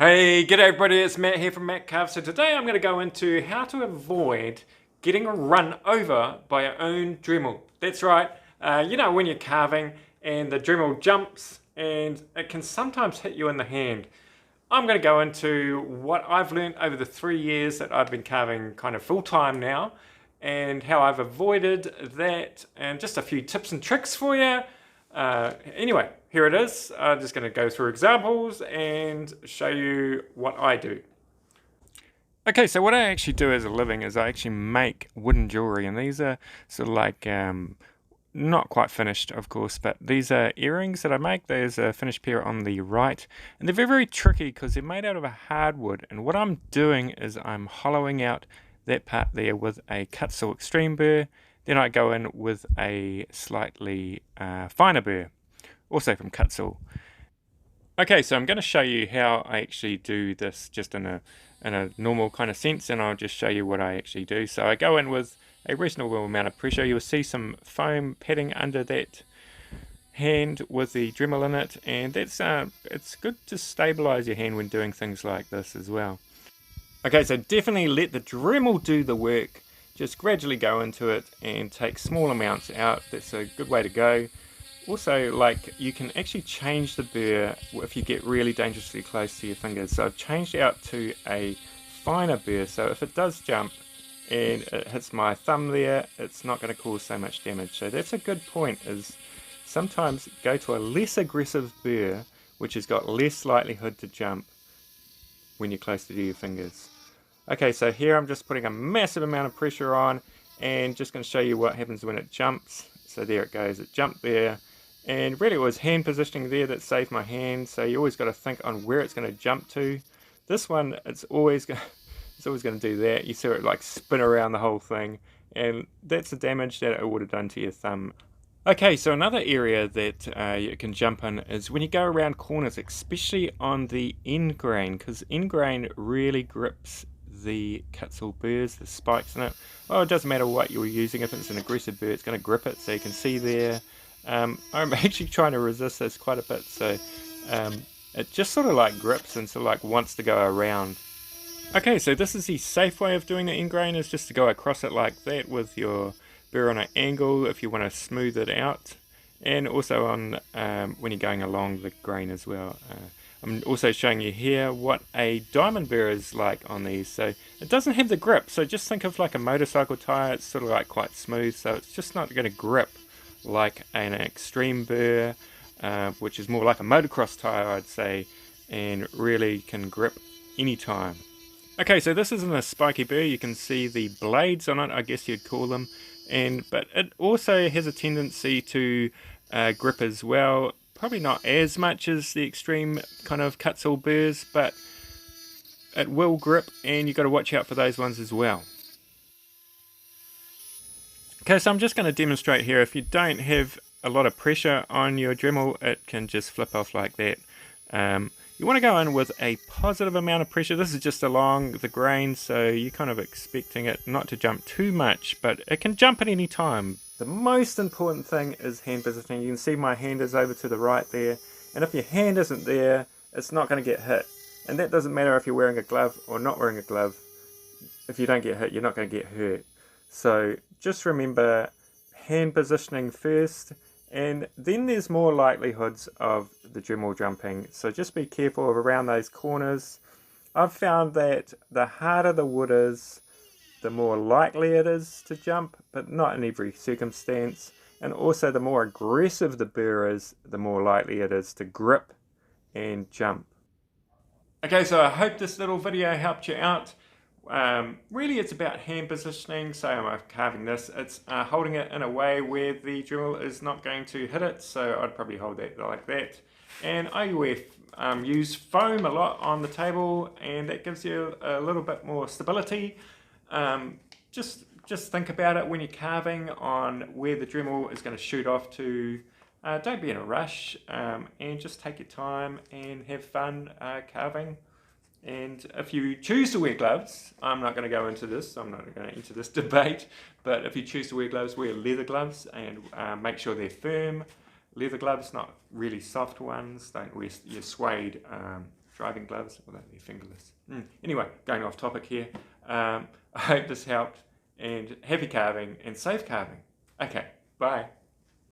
Hey, g'day everybody, it's Matt here from MATTCARVES. So today I'm going to go into how to avoid getting run over by your own Dremel. That's right, you know when you're carving and the Dremel jumps and it can sometimes hit you in the hand. I'm going to go into what I've learned over the 3 years that I've been carving kind of full time now and how I've avoided that and just a few tips and tricks for you. Anyway, here it is. I'm just going to go through examples and show you what I do. Okay, so what I actually do as a living is I actually make wooden jewelry, and these are sort of like not quite finished, of course, but these are earrings that I make. There's a finished pair on the right, and they're very, very tricky because they're made out of a hardwood. And what I'm doing is I'm hollowing out that part there with a cut saw extreme burr. Then I go in with a slightly finer burr, also from cut saw. Okay, so I'm going to show you how I actually do this just in a normal kind of sense, and I'll just show you what I actually do. So I go in with a reasonable amount of pressure. You'll see some foam padding under that hand with the Dremel in it, and that's it's good to stabilize your hand when doing things like this as well. Okay, so definitely let the Dremel do the work. Just gradually go into it and take small amounts out. That's a good way to go. Also, like, you can actually change the burr if you get really dangerously close to your fingers. So I've changed out to a finer burr, so if it does jump and it hits my thumb there, it's not going to cause so much damage. So that's a good point, is sometimes go to a less aggressive burr which has got less likelihood to jump when you're close to your fingers. Okay, so here I'm just putting a massive amount of pressure on and just going to show you what happens when it jumps. So there it goes, it jumped there, and really it was hand positioning there that saved my hand. So you always got to think on where it's going to jump to. This one, it's always going to do that. You saw it like spin around the whole thing, and that's the damage that it would have done to your thumb. Okay, so another area that you can jump in is when you go around corners, especially on the end grain, because end grain really grips the cut saw burrs, the spikes in it. Well, it doesn't matter what you're using. If it's an aggressive burr, it's going to grip it. So you can see there, I'm actually trying to resist this quite a bit. So it just sort of like grips and sort of like wants to go around. Okay, so this is the safe way of doing the end grain, is just to go across it like that with your burr on an angle if you want to smooth it out, and also on when you're going along the grain as well. I'm also showing you here what a diamond burr is like on these. So it doesn't have the grip, so just think of like a motorcycle tire. It's sort of like quite smooth, so it's just not going to grip like an extreme burr, which is more like a motocross tire, I'd say, and really can grip anytime. Okay, so this isn't a spiky burr. You can see the blades on it, I guess you'd call them, but it also has a tendency to grip as well. Probably not as much as the extreme kind of cut saw burrs, but it will grip, and you've got to watch out for those ones as well. Okay, so I'm just going to demonstrate here. If you don't have a lot of pressure on your Dremel, it can just flip off like that. You want to go in with a positive amount of pressure. This is just along the grain, so you're kind of expecting it not to jump too much, but it can jump at any time. The most important thing is hand positioning. You can see my hand is over to the right there, and if your hand isn't there, it's not going to get hit. And that doesn't matter if you're wearing a glove or not wearing a glove. If you don't get hit, you're not going to get hurt. So just remember hand positioning first, and then there's more likelihoods of the Dremel jumping. So just be careful around those corners. I've found that the harder the wood is, the more likely it is to jump, but not in every circumstance. And also the more aggressive the burr is, the more likely it is to grip and jump. Okay, so I hope this little video helped you out. Really it's about hand positioning. So I'm carving this, it's holding it in a way where the Dremel is not going to hit it, so I'd probably hold that like that. And I use foam a lot on the table, and that gives you a little bit more stability. Just think about it when you're carving on where the Dremel is going to shoot off to. Don't be in a rush, and just take your time and have fun carving. And if you choose to wear gloves, I'm not going to go into this, I'm not going to enter this debate, but if you choose to wear gloves, wear leather gloves, and make sure they're firm leather gloves, not really soft ones. Don't wear your suede driving gloves, although they're fingerless. Anyway, going off topic here. I hope this helped, and happy carving and safe carving. Okay, bye.